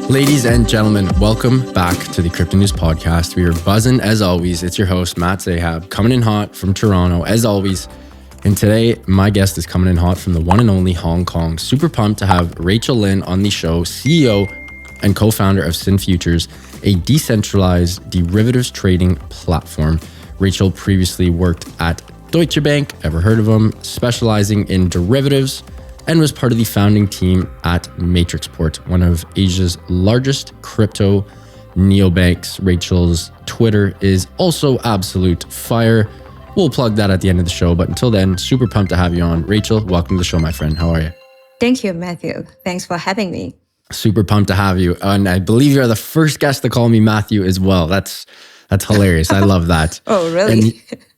Ladies and gentlemen, welcome back to the Crypto News Podcast. We are buzzing as always. It's your host, Matt Zahab, coming in hot from Toronto as always. And today, my guest is coming in hot from the one and only Hong Kong. Super pumped to have Rachel Lin on the show, CEO and co-founder of SynFutures, a decentralized derivatives trading platform. Rachel previously worked at Deutsche Bank, ever heard of them, specializing in derivatives, and was part of the founding team at Matrixport, one of Asia's largest crypto neobanks. Rachel's Twitter is also absolute fire. We'll plug that at the end of the show, but until then, super pumped to have you on. Rachel, welcome to the show, my friend. How are you? Thank you, Matthew. Thanks for having me. Super pumped to have you. And I believe you're the first guest to call me Matthew as well. That's hilarious. I love that. Oh, really? And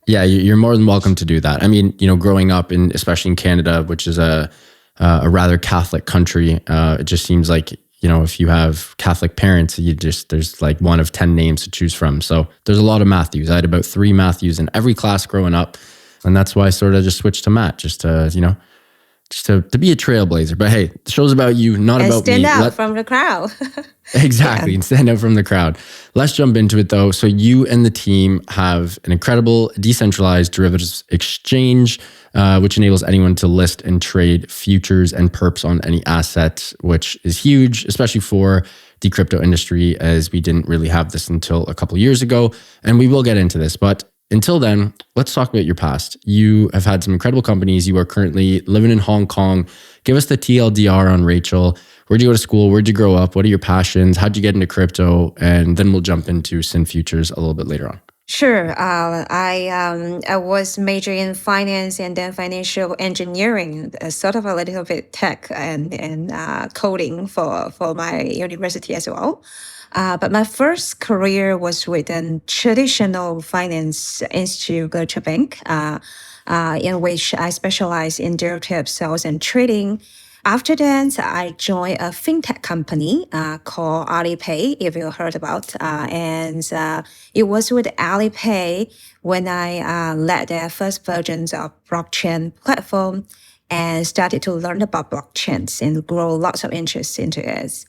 yeah, you're more than welcome to do that. I mean, growing up especially in Canada, which is a rather Catholic country, it just seems like, if you have Catholic parents, there's like one of 10 names to choose from. So there's a lot of Matthews. I had about 3 Matthews in every class growing up. And that's why I sort of just switched to Matt, just to be a trailblazer. But hey, the show's about you, not about me. Stand out from the crowd. Exactly, and stand out from the crowd. Let's jump into it though. So you and the team have an incredible decentralized derivatives exchange, which enables anyone to list and trade futures and perps on any asset, which is huge, especially for the crypto industry, as we didn't really have this until a couple of years ago. And we will get into this, but until then, let's talk about your past. You have had some incredible companies. You are currently living in Hong Kong. Give us the TLDR on Rachel. Where'd you go to school? Where'd you grow up? What are your passions? How'd you get into crypto? And then we'll jump into SynFutures a little bit later on. Sure. I was majoring in finance and then financial engineering, sort of a little bit tech and coding for my university as well. But my first career was with a traditional finance institute, Deutsche Bank, in which I specialized in derivative sales and trading. After that, I joined a fintech company called Alipay, if you heard about. And it was with Alipay when I led their first versions of blockchain platform and started to learn about blockchains and grow lots of interest into it.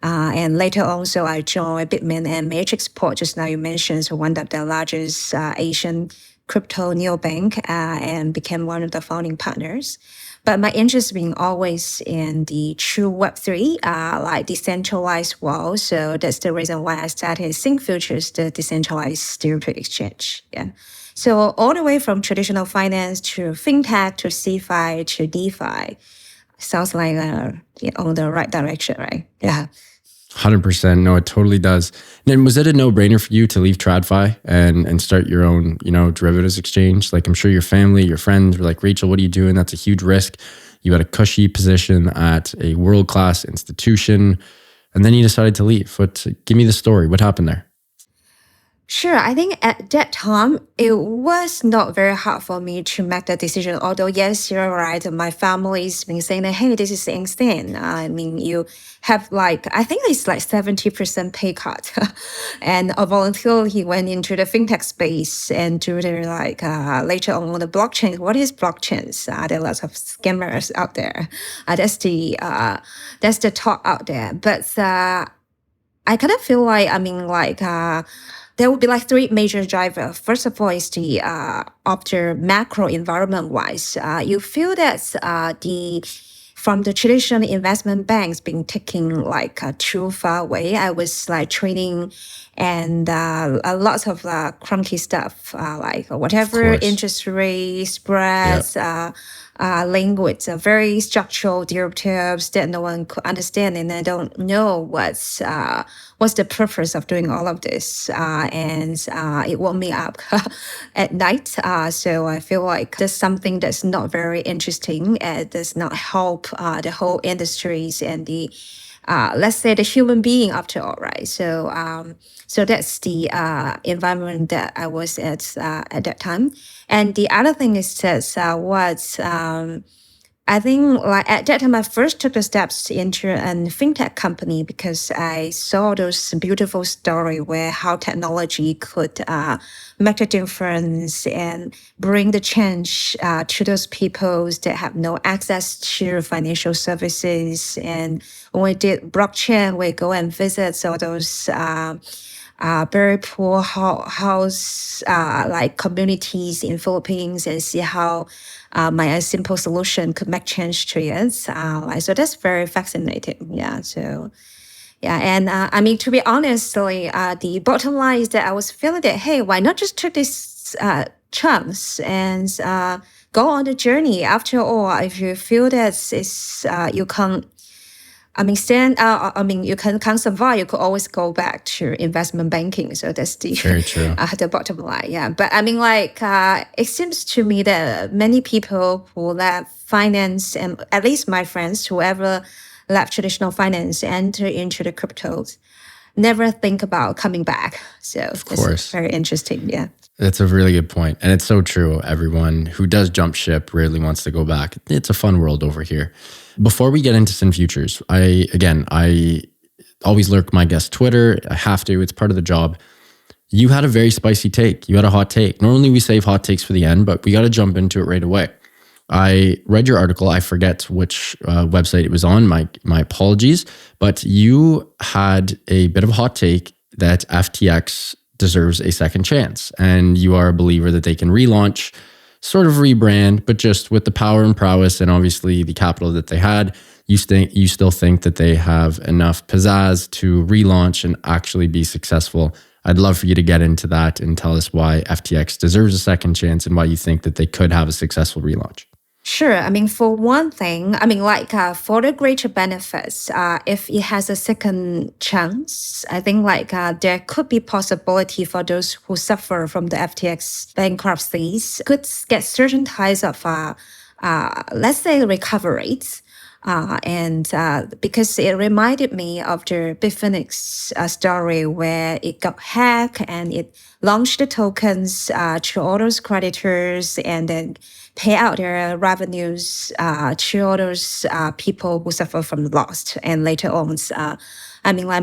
And later on, so I joined Bitmain and Matrixport, just now you mentioned, so one of the largest Asian crypto neobank, and became one of the founding partners. But my interest being always in the true Web3, like decentralized world. So that's the reason why I started SynFutures, the decentralized derivative exchange. Yeah. So all the way from traditional finance to fintech to CFI to DeFi. Sounds like on the right direction, right? Yeah. 100%. No, it totally does. Then was it a no-brainer for you to leave TradFi and start your own, derivatives exchange? Like, I'm sure your family, your friends were like, Rachel, what are you doing? That's a huge risk. You had a cushy position at a world-class institution, and then you decided to leave. Give me the story. What happened there? Sure. I think at that time, it was not very hard for me to make the decision. Although, yes, you're right. My family's been saying that, hey, this is insane. I mean, you have I think it's like 70% pay cut. And voluntarily went into the fintech space and to the later on the blockchain. What is blockchains? There are lots of scammers out there. That's the talk out there. But I kind of feel there would be 3 major drivers. First of all, is the after macro environment wise, you feel that from the traditional investment banks being taken too far away. I was trading and a lot of clunky stuff whatever interest rate spreads. Yep. Language, very structural derivatives that no one could understand, and I don't know what's the purpose of doing all of this. And it woke me up at night. So I feel like there's something that's not very interesting and does not help the whole industries and the let's say the human being after all, right? So that's the environment that I was at that time. And the other thing is that I think like at that time, I first took the steps into a fintech company because I saw those beautiful story where how technology could make a difference and bring the change to those people that have no access to financial services. And when we did blockchain, we go and visit so those very poor house like communities in Philippines and see how my simple solution could make change to it. So that's very fascinating. Yeah. So yeah, and I mean to be honest, the bottom line is that I was feeling that hey, why not just take this chance and go on the journey? After all, if you feel that it's you can't you can't survive. You could always go back to investment banking. So that's the Very true. the bottom line. Yeah, but I mean, like it seems to me that many people who left finance, and at least my friends, whoever left traditional finance, enter into the cryptos, never think about coming back. So Of course. very interesting. Yeah. That's a really good point. And it's so true. Everyone who does jump ship rarely wants to go back. It's a fun world over here. Before we get into SynFutures, I always lurk my guest Twitter. I have to. It's part of the job. You had a very spicy take. You had a hot take. Normally we save hot takes for the end, but we got to jump into it right away. I read your article. I forget which website it was on. My apologies. But you had a bit of a hot take that FTX deserves a second chance. And you are a believer that they can relaunch, sort of rebrand, but just with the power and prowess and obviously the capital that they had, you still think that they have enough pizzazz to relaunch and actually be successful. I'd love for you to get into that and tell us why FTX deserves a second chance and why you think that they could have a successful relaunch. Sure. I mean, for one thing, for the greater benefits, if it has a second chance, I think there could be possibility for those who suffer from the FTX bankruptcies could get certain types of, let's say, recovery rates. Because it reminded me of the Bitfinex story where it got hacked and it launched the tokens to all those creditors and then pay out their revenues to all those people who suffer from the loss and later on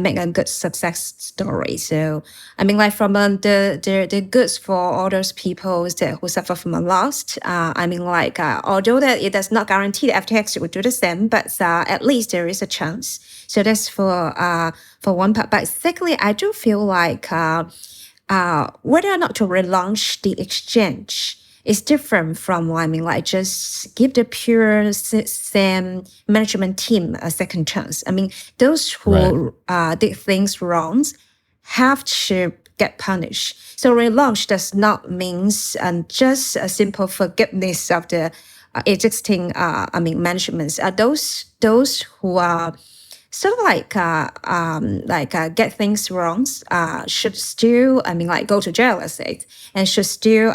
make a good success story. So from the goods for all those people who suffer from a loss, although that it does not guarantee that FTX will do the same, but at least there is a chance. So that's for one part. But secondly, I do feel like whether or not to relaunch the exchange is different from just give the pure same management team a second chance. I mean, those who did things wrong have to get punished. So relaunch does not mean just a simple forgiveness of the existing managements. Those who are sort of get things wrong, should still, go to jail, let's say, and should still,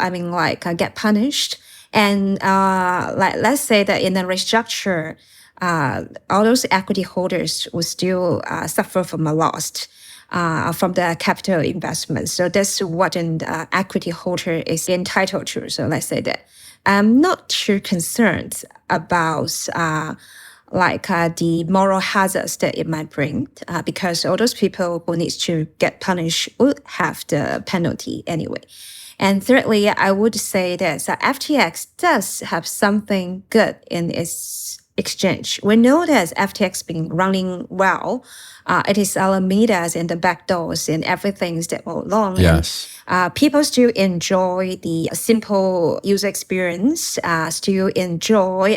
get punished. And let's say that in a restructure, all those equity holders will still suffer from a loss from the capital investment. So that's what an equity holder is entitled to. So let's say that I'm not too concerned about the moral hazards that it might bring, because all those people who need to get punished would have the penalty anyway. And thirdly, I would say that FTX does have something good in its exchange. We know that FTX been running well. It is Alameda's and the backdoors and everything that go along. Yes. And, people still enjoy the simple user experience, still enjoy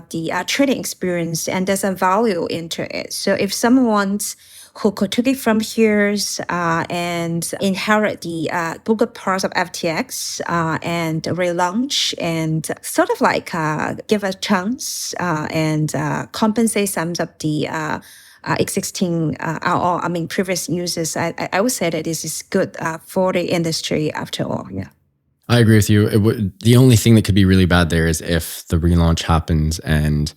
the trading experience, and there's a value into it. So if someone who could take it from here and inherit the good parts of FTX and relaunch and sort of give a chance and compensate some of the existing previous users, I would say that this is good for the industry after all. Yeah. I agree with you. The only thing that could be really bad there is if the relaunch happens and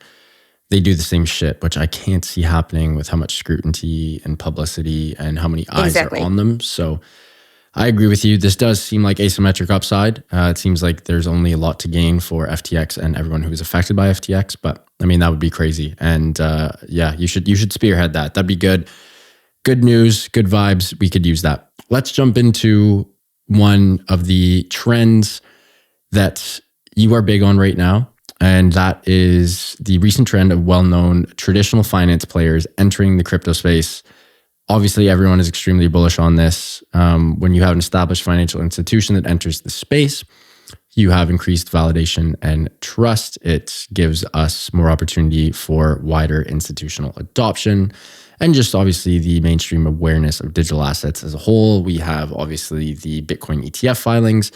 they do the same shit, which I can't see happening with how much scrutiny and publicity and how many eyes are on them. So I agree with you. This does seem like asymmetric upside. It seems like there's only a lot to gain for FTX and everyone who is affected by FTX. But I mean, that would be crazy. And yeah, you should spearhead that. That'd be good. Good news, good vibes. We could use that. Let's jump into one of the trends that you are big on right now. And that is the recent trend of well-known traditional finance players entering the crypto space. Obviously, everyone is extremely bullish on this. When you have an established financial institution that enters the space, you have increased validation and trust. It gives us more opportunity for wider institutional adoption and just obviously the mainstream awareness of digital assets as a whole. We have obviously the Bitcoin ETF filings.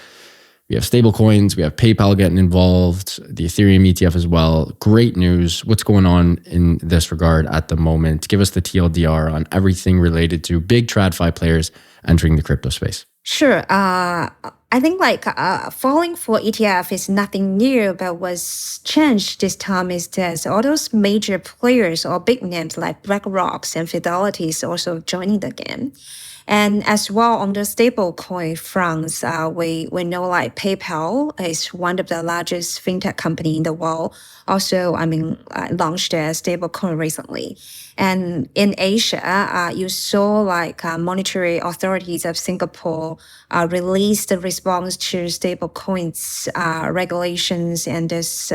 We have stablecoins. We have PayPal getting involved, the Ethereum ETF as well. Great news. What's going on in this regard at the moment? Give us the TLDR on everything related to big TradFi players entering the crypto space. Sure. I think falling for ETF is nothing new, but what's changed this time is that all those major players or big names like BlackRock and Fidelity is also joining the game. And as well on the stablecoin fronts, we know like PayPal is one of the largest fintech company in the world. Also, launched a stablecoin recently. And in Asia, you saw monetary authorities of Singapore release the response to stablecoins regulations, and there's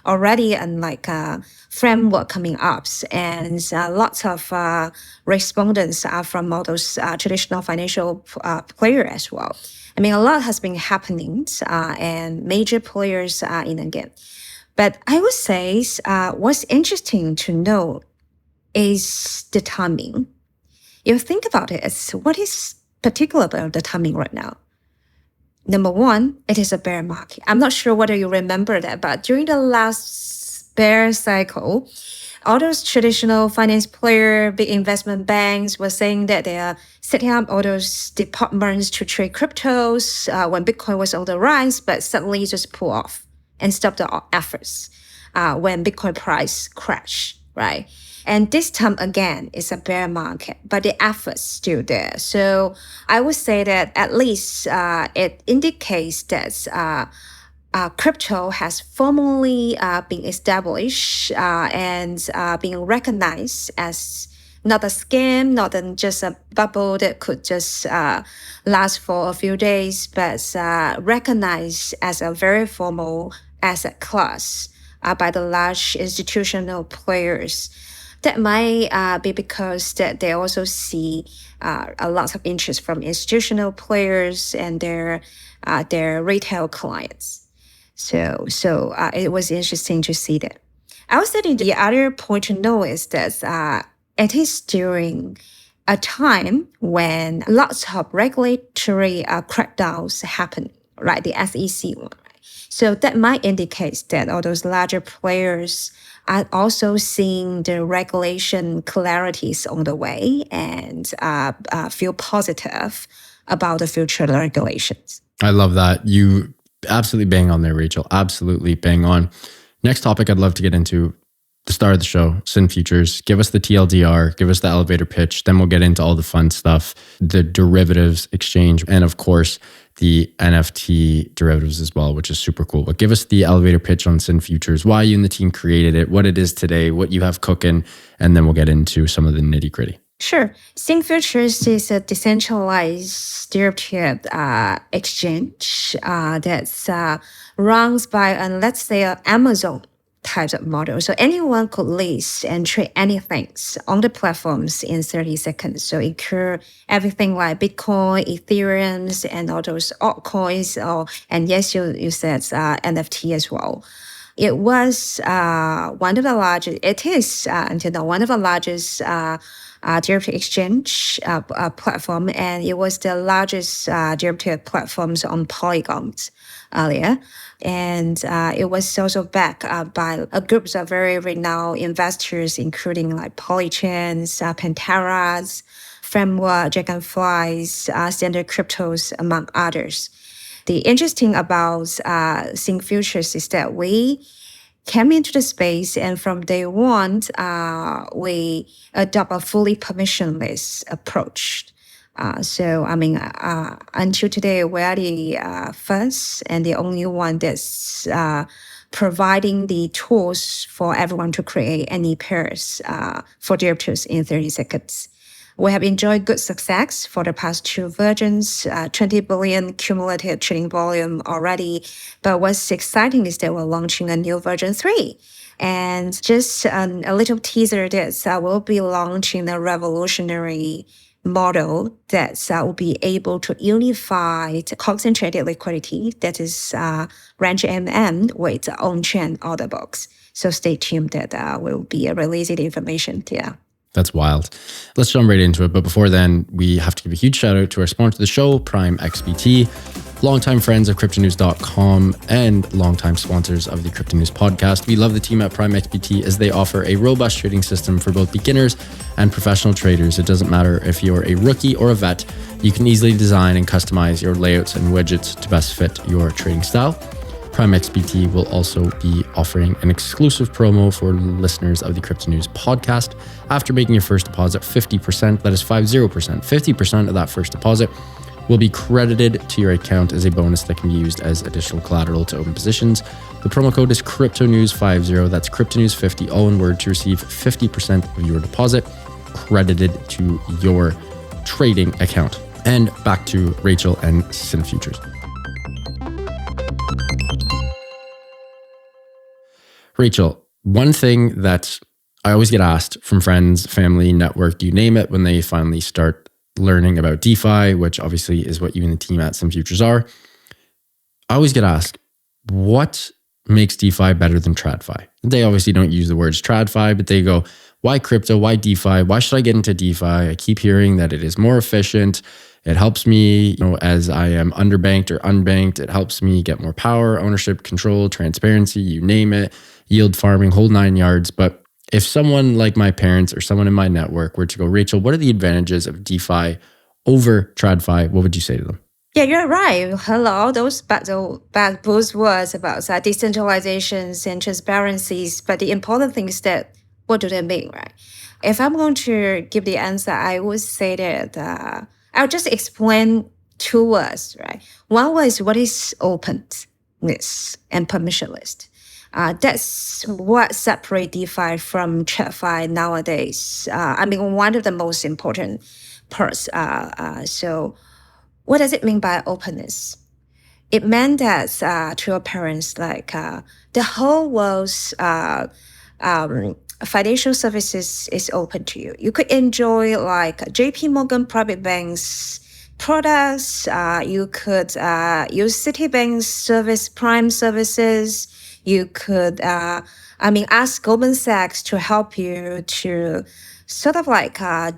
already framework coming up, and lots of respondents are from all those traditional financial players as well. I mean, a lot has been happening, and major players are in the game. But I would say what's interesting to know is the timing. You think about it, what is particular about the timing right now? Number one, it is a bear market. I'm not sure whether you remember that, but during the last bear cycle, all those traditional finance players, big investment banks were saying that they are setting up all those departments to trade cryptos when Bitcoin was on the rise, but suddenly just pull off and stop the efforts when Bitcoin price crashed, right? And this time again, it's a bear market, but the effort's still there. So I would say that at least it indicates that crypto has formally been established and being recognized as not a scam, not just a bubble that could just last for a few days, but recognized as a very formal asset class by the large institutional players. That might be because that they also see a lot of interest from institutional players and their retail clients. So it was interesting to see that. I would say the other point to know is that it is during a time when lots of regulatory crackdowns happen, right? The SEC one. So that might indicate that all those larger players are also seeing the regulation clarities on the way and feel positive about the future regulations. I love that. You absolutely bang on there, Rachel. Absolutely bang on. Next topic I'd love to get into, the start of the show, SynFutures. Give us the TLDR, give us the elevator pitch, then we'll get into all the fun stuff, the derivatives exchange, and of course, the NFT derivatives as well, which is super cool. But give us the elevator pitch on SynFutures, why you and the team created it, what it is today, what you have cooking, and then we'll get into some of the nitty gritty. Sure. SynFutures is a decentralized derivative exchange that's runs by, let's say, Amazon types of model. So anyone could list and trade anything on the platforms in 30 seconds. So include everything like Bitcoin, Ethereum, and all those altcoins. And yes, you said NFT as well. It was one of the largest, it is until now one of the largest derivative exchange platform, and it was the largest derivative platforms on Polygons earlier. And it was also backed by a group of very renowned investors, including like Polychains, Panteras, Framework, Dragonflies, Standard Cryptos, among others. The interesting about SynFutures is that we came into the space, and from day one, we adopt a fully permissionless approach. Until today, we are the first and the only one that's providing the tools for everyone to create any pairs for derivatives in 30 seconds. We have enjoyed good success for the past 2 versions, 20 billion cumulative trading volume already. But what's exciting is that we're launching a new version 3. And just a little teaser that we'll be launching a revolutionary model that will be able to unify the concentrated liquidity, that is range with on-chain order books. So stay tuned that we'll be releasing the information here. That's wild. Let's jump right into it. But before then, we have to give a huge shout out to our sponsor of the show, Prime XBT, longtime friends of cryptonews.com and longtime sponsors of the Crypto News podcast. We love the team at Prime XBT as they offer a robust trading system for both beginners and professional traders. It doesn't matter if you're a rookie or a vet, you can easily design and customize your layouts and widgets to best fit your trading style. Prime XBT will also be offering an exclusive promo for listeners of the Crypto News podcast. After making your first deposit 50%, that is 50%, 50% of that first deposit will be credited to your account as a bonus that can be used as additional collateral to open positions. The promo code is CryptoNews50. That's CryptoNews50, all in word, to receive 50% of your deposit credited to your trading account. And back to Rachel and SynFutures. Rachel, one thing that I always get asked from friends, family, network, you name it, when they finally start learning about DeFi, which obviously is what you and the team at SynFutures are, I always get asked, what makes DeFi better than TradFi? They obviously don't use the words TradFi, but they go, why crypto? Why DeFi? Why should I get into DeFi? I keep hearing that it is more efficient. It helps me, as I am underbanked or unbanked, it helps me get more power, ownership, control, transparency, you name it, yield farming, whole 9 yards. But if someone like my parents or someone in my network were to go, Rachel, what are the advantages of DeFi over TradFi? What would you say to them? Yeah, you're right. Hello, those bad buzzwords about decentralizations and transparencies. But the important thing is that what do they mean, right? If I'm going to give the answer, I would say that I'll just explain 2 words, right? One word is what is openness and permissionless. That's what separates DeFi from TradFi nowadays. One of the most important parts. So what does it mean by openness? It meant that to your parents, the whole world's financial services is open to you. You could enjoy like JP Morgan private banks products. You could use Citibank's service, Prime services. You could, ask Goldman Sachs to help you to sort of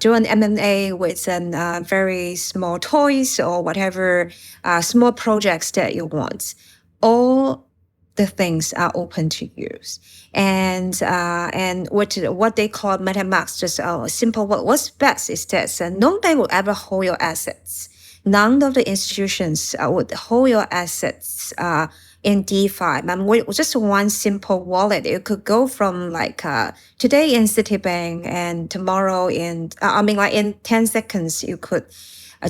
do an M&A with very small toys or whatever small projects that you want. All the things are open to use. And what they call MetaMask, just a simple word. What's best is that no bank will ever hold your assets. None of the institutions would hold your assets in DeFi. With just one simple wallet, it could go from today in Citibank and tomorrow in 10 seconds, you could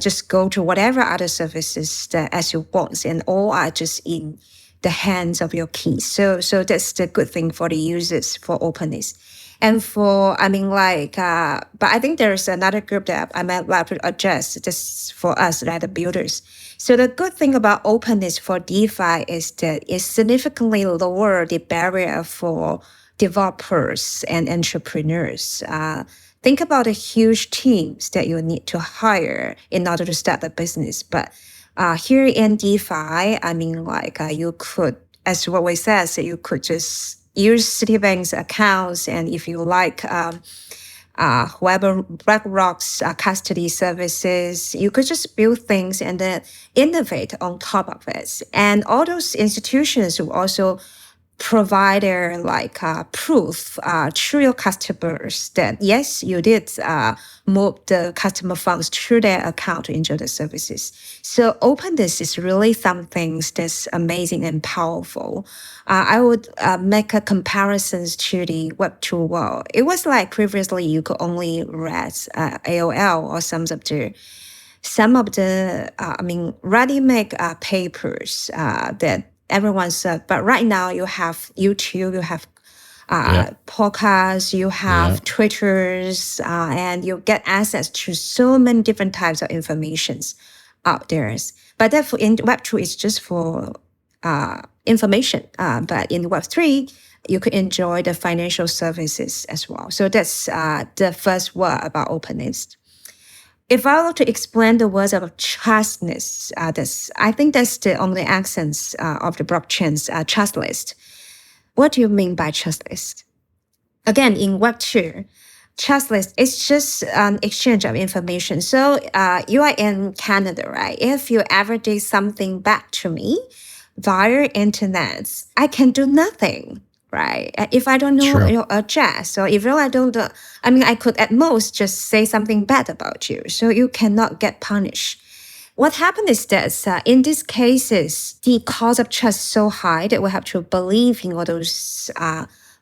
just go to whatever other services that as you want, and all are just in the hands of your keys. So that's the good thing for the users for openness. And but I think there's another group that I might like to address just for us, the builders. So the good thing about openness for DeFi is that it significantly lowers the barrier for developers and entrepreneurs. Think about the huge teams that you need to hire in order to start a business. But here in DeFi, you could, as what we said, so you could just use Citibank's accounts, and if you like, whoever BlackRock's custody services, you could just build things and then innovate on top of it. And all those institutions will also provide their proof to your customers that yes, you did move the customer funds through their account to enjoy the services. So openness is really something that's amazing and powerful. I would make a comparison to the Web2 world. It was like previously you could only read AOL or some of the some of the, ready-made papers that everyone's, but right now you have YouTube, you have podcasts, you have Twitters, and you get access to so many different types of informations out there. But therefore in Web2, it's just for information. But in Web3, you could enjoy the financial services as well. So that's the first word about openness. If I were to explain the words of trustness, I think that's the only essence of the blockchain's trustless. What do you mean by trustless? Again, in Web2, trustless is just an exchange of information. So you are in Canada, right? If you ever did something back to me via internet, I can do nothing, right? If I don't know your address, or if I don't, I could at most just say something bad about you. So you cannot get punished. What happened is that in these cases, the cost of trust is so high that we have to believe in all those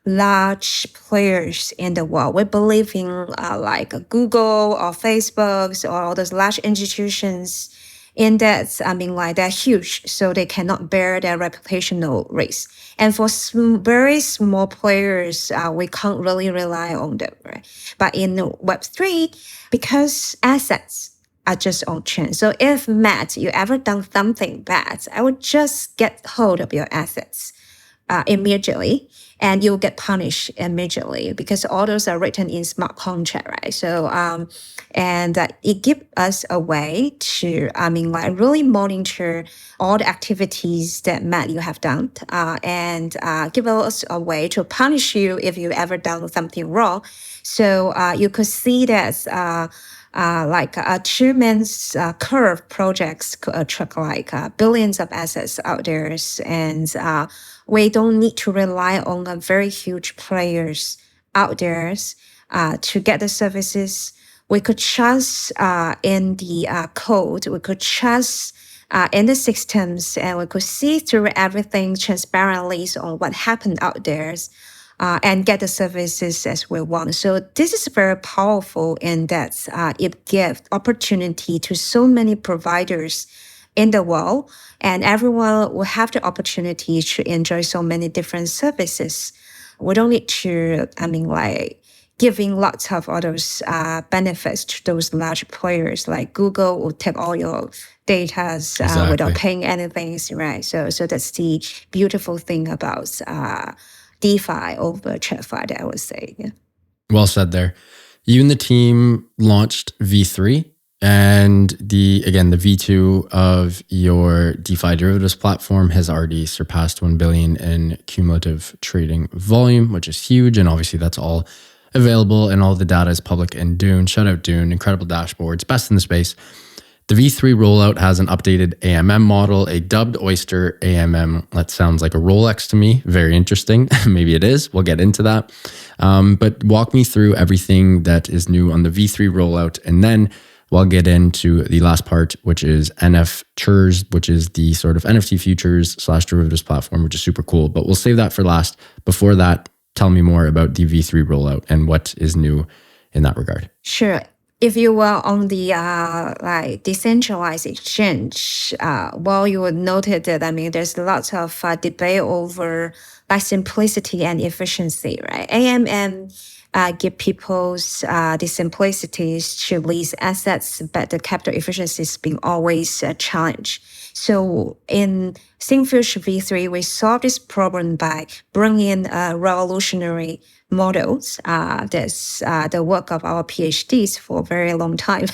large players in the world. We believe in like Google or Facebook or all those large institutions. In that, they're huge, so they cannot bear their reputational risk. And for very small players, we can't really rely on them, right? But in Web3, because assets are just on chain. So if Matt, you ever done something bad, I would just get hold of your assets immediately, and you'll get punished immediately because all those are written in smart contract, right? So, it gives us a way to, really monitor all the activities that Matt you have done, and give us a way to punish you if you ever done something wrong. So you could see that. Like a two-man's curve projects could attract like billions of assets out there, and we don't need to rely on a very huge players out there to get the services. We could trust in the code. We could trust in the systems, and we could see through everything transparently on what happened out there. And get the services as we want. So this is very powerful in that it gives opportunity to so many providers in the world, and everyone will have the opportunity to enjoy so many different services. We don't need to, giving lots of others benefits to those large players like Google will take all your data without paying anything, right? So that's the beautiful thing about DeFi over TradFi, that I would say. Yeah. Well said there. You and the team launched V3, and the V2 of your DeFi derivatives platform has already surpassed 1 billion in cumulative trading volume, which is huge. And obviously that's all available and all the data is public in Dune. Shout out Dune, incredible dashboards, best in the space. The V3 rollout has an updated AMM model, a dubbed Oyster AMM. That sounds like a Rolex to me. Very interesting. Maybe it is. We'll get into that. But walk me through everything that is new on the V3 rollout. And then we'll get into the last part, which is NFTures, which is the sort of NFT futures / derivatives platform, which is super cool. But we'll save that for last. Before that, tell me more about the V3 rollout and what is new in that regard. Sure. If you were on the decentralized exchange, you would notice that there's lots of debate over simplicity and efficiency, right? AMM give people the simplicities to lease assets, but the capital efficiency has been always a challenge. So in SynFutures V3, we solve this problem by bringing revolutionary models. That's the work of our PhDs for a very long time.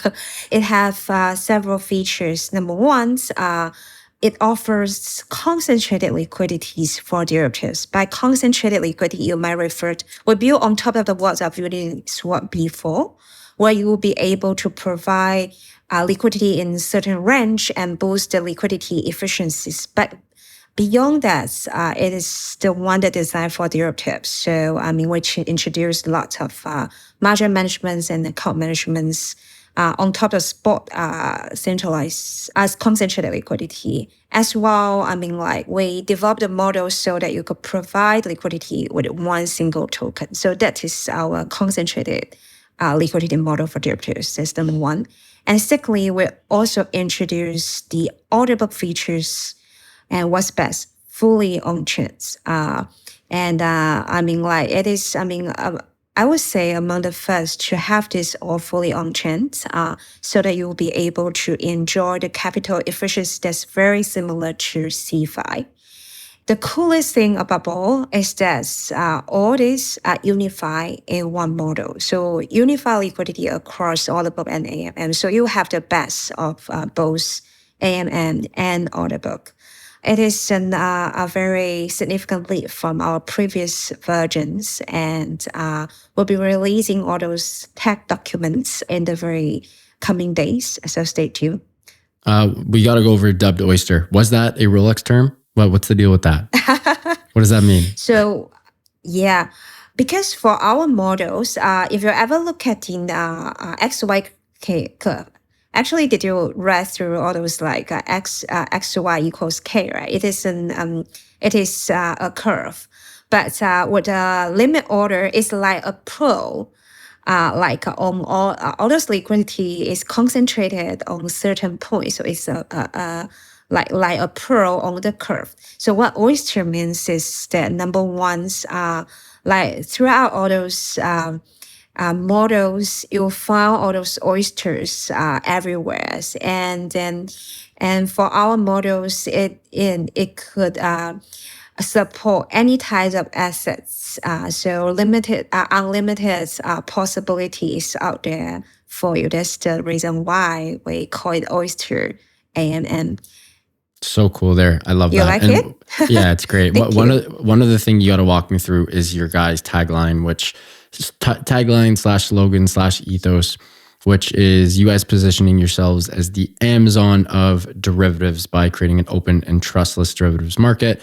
It has several features. Number one, it offers concentrated liquidities for derivatives. By concentrated liquidity, you might refer to, we build on top of the words of Uniswap before, where you will be able to provide liquidity in certain range and boost the liquidity efficiencies. But beyond that, it is the one that designed for derivatives. So, which introduced lots of margin managements and account managements on top of spot centralized as concentrated liquidity. As well, we developed a model so that you could provide liquidity with one single token. So that is our concentrated liquidity model for derivatives. That's number one. And secondly, we also introduce the order book features and what's best, fully on chains. It is, I would say among the first to have this all fully on chains, so that you'll be able to enjoy the capital efficiency that's very similar to CeFi. The coolest thing about all is that all this are unified in one model. So unify liquidity across order book and AMM. So you have the best of both AMM and order book. It is a very significant leap from our previous versions, and we'll be releasing all those tech documents in the very coming days. So stay tuned. We got to go over dubbed oyster. Was that a Rolex term? What's the deal with that? What does that mean? So, yeah, because for our models, if you ever look at the XY curve, actually, did you read through all those like x to y equals k, right? It is a curve, but with the limit order is like a pro. Like on all those liquidity is concentrated on a certain point, so it's like a pearl on the curve. So what oyster means is that number ones like throughout all those models, you'll find all those oysters everywhere. And for our models, it could support any types of assets. So unlimited possibilities out there for you. That's the reason why we call it oyster AMM. So cool there. I love you that. You like it? Yeah, it's great. One of the thing you got to walk me through is your guys' tagline, which tagline/slogan/ethos, which is you guys positioning yourselves as the Amazon of derivatives by creating an open and trustless derivatives market.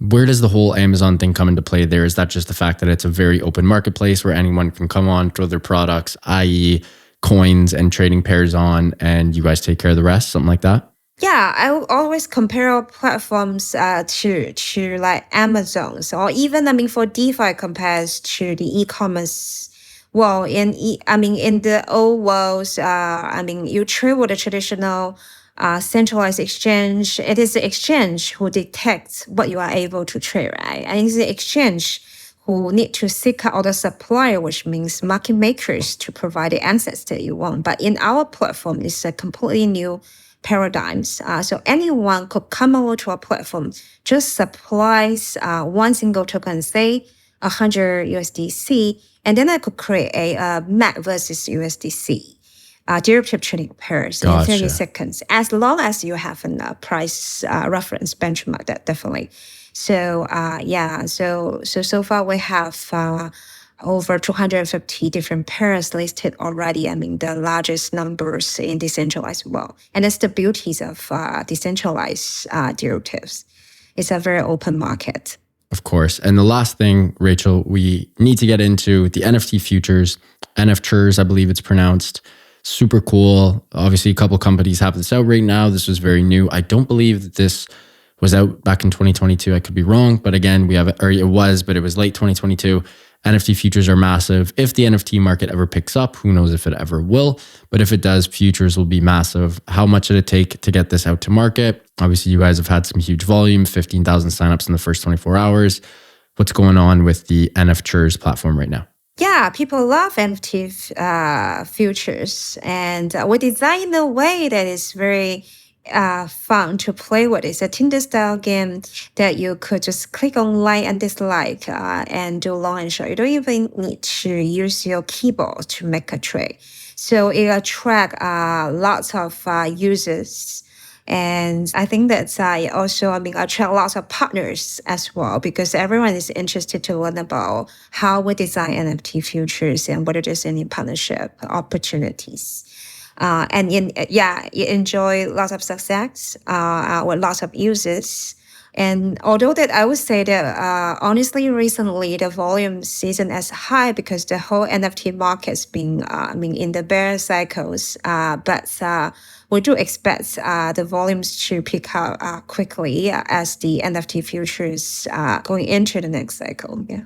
Where does the whole Amazon thing come into play there? Is that just the fact that it's a very open marketplace where anyone can come on, throw their products, i.e. coins and trading pairs on, and you guys take care of the rest, something like that? Yeah, I will always compare our platforms to like Amazon's, or even for DeFi compares to the e-commerce. Well, in the old worlds, you trade with a traditional centralized exchange. It is the exchange who detects what you are able to trade, right? And it's the exchange who need to seek out the supplier, which means market makers, to provide the assets that you want. But in our platform, it's a completely new paradigms. So anyone could come over to our platform, just supplies one single token, say 100 USDC, and then I could create a MAC versus USDC derivative trading pairs in 30 seconds, as long as you have a price reference benchmark. That definitely. So so far we have over 250 different pairs listed already. The largest numbers in decentralized world. And that's the beauties of decentralized derivatives. It's a very open market. Of course. And the last thing, Rachel, we need to get into the NFT futures, NFTures, I believe it's pronounced. Super cool. Obviously, a couple companies have this out right now. This was very new. I don't believe that this was out back in 2022. I could be wrong, but again, but it was late 2022. NFT futures are massive. If the NFT market ever picks up, who knows if it ever will, but if it does, futures will be massive. How much did it take to get this out to market? Obviously, you guys have had some huge volume, 15,000 signups in the first 24 hours. What's going on with the NFTures platform right now? Yeah, people love NFT futures, and we design in a way that is very fun to play with. It's a Tinder style game that you could just click on like and dislike and do long and short. You don't even need to use your keyboard to make a trade. So it attracts lots of users. And I think that also attract lots of partners as well, because everyone is interested to learn about how we design NFT futures and whether there's any partnership opportunities. You enjoy lots of success with lots of users. And although that I would say that honestly, recently the volume isn't as high because the whole NFT market's been in the bear cycles. But we do expect the volumes to pick up quickly as the NFT futures going into the next cycle. Yeah,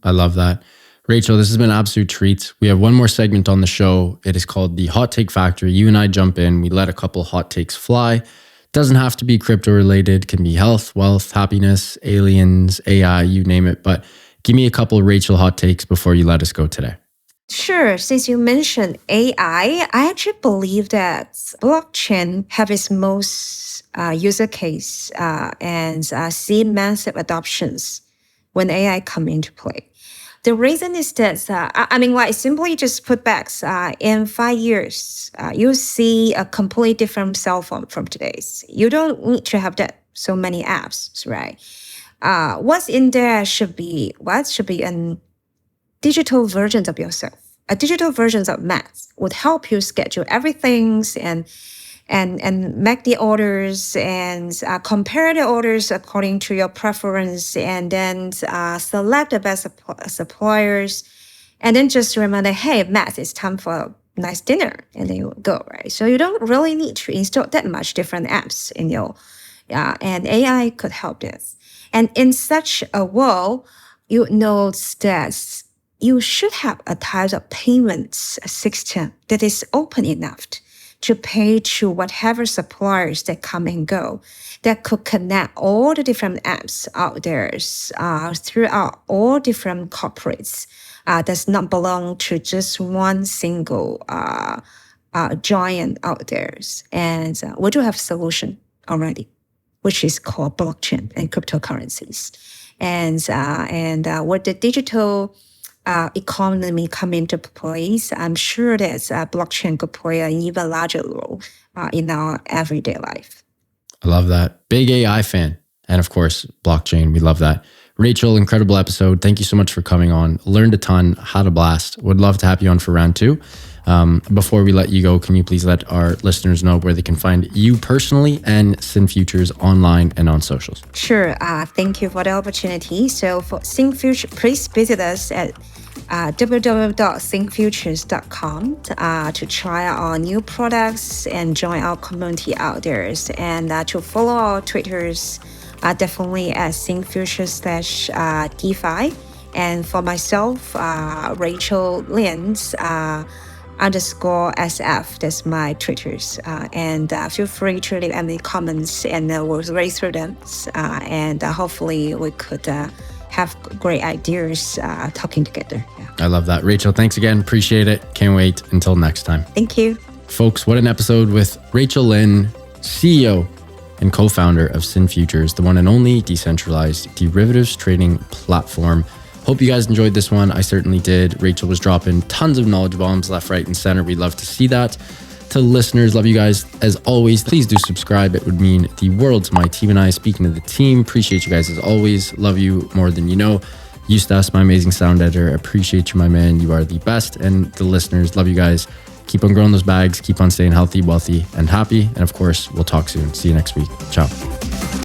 I love that. Rachel, this has been an absolute treat. We have one more segment on the show. It is called the Hot Take Factory. You and I jump in. We let a couple hot takes fly. Doesn't have to be crypto related. Can be health, wealth, happiness, aliens, AI, you name it. But give me a couple Rachel hot takes before you let us go today. Sure. Since you mentioned AI, I actually believe that blockchain have its most user case and see massive adoptions when AI come into play. The reason is that, simply just put back, in 5 years, you'll see a completely different cell phone from today's. You don't need to have that so many apps, right? What's in there should be an digital versions of yourself. A digital versions of Matt would help you schedule everything and make the orders and compare the orders according to your preference, and then select the best suppliers, and then just remember, hey, Matt, it's time for a nice dinner, and then you go, right? So you don't really need to install that much different apps in your, and AI could help this. And in such a world, you know that you should have a type of payments system that is open enough to pay to whatever suppliers that come and go, that could connect all the different apps out there throughout all different corporates does not belong to just one single giant out there. And we do have a solution already, which is called blockchain and cryptocurrencies. And with the digital economy come into place, I'm sure that blockchain could play an even larger role in our everyday life. I love that. Big AI fan. And of course, blockchain. We love that. Rachel, incredible episode. Thank you so much for coming on. Learned a ton, had a blast. Would love to have you on for round 2. Before we let you go, can you please let our listeners know where they can find you personally and SynFutures online and on socials? Sure. Thank you for the opportunity. So for SynFutures, please visit us at www.synfutures.com to try out our new products and join our community out there. And to follow our Twitters, definitely at SynFutures/DeFi. And for myself, Rachel Lins, _SF. That's my Twitters. And feel free to leave any comments and we'll read through them. And hopefully we could have great ideas talking together. Yeah. I love that. Rachel, thanks again. Appreciate it. Can't wait until next time. Thank you. Folks, what an episode with Rachel Lin, CEO and co-founder of SynFutures, the one and only decentralized derivatives trading platform. Hope you guys enjoyed this one. I certainly did. Rachel was dropping tons of knowledge bombs left, right, and center. We love to see that. To listeners, love you guys. As always, please do subscribe. It would mean the world to my team and I. Speaking to the team, appreciate you guys as always. Love you more than you know. Eustace, my amazing sound editor, appreciate you, my man. You are the best. And the listeners, love you guys. Keep on growing those bags. Keep on staying healthy, wealthy, and happy. And of course, we'll talk soon. See you next week. Ciao.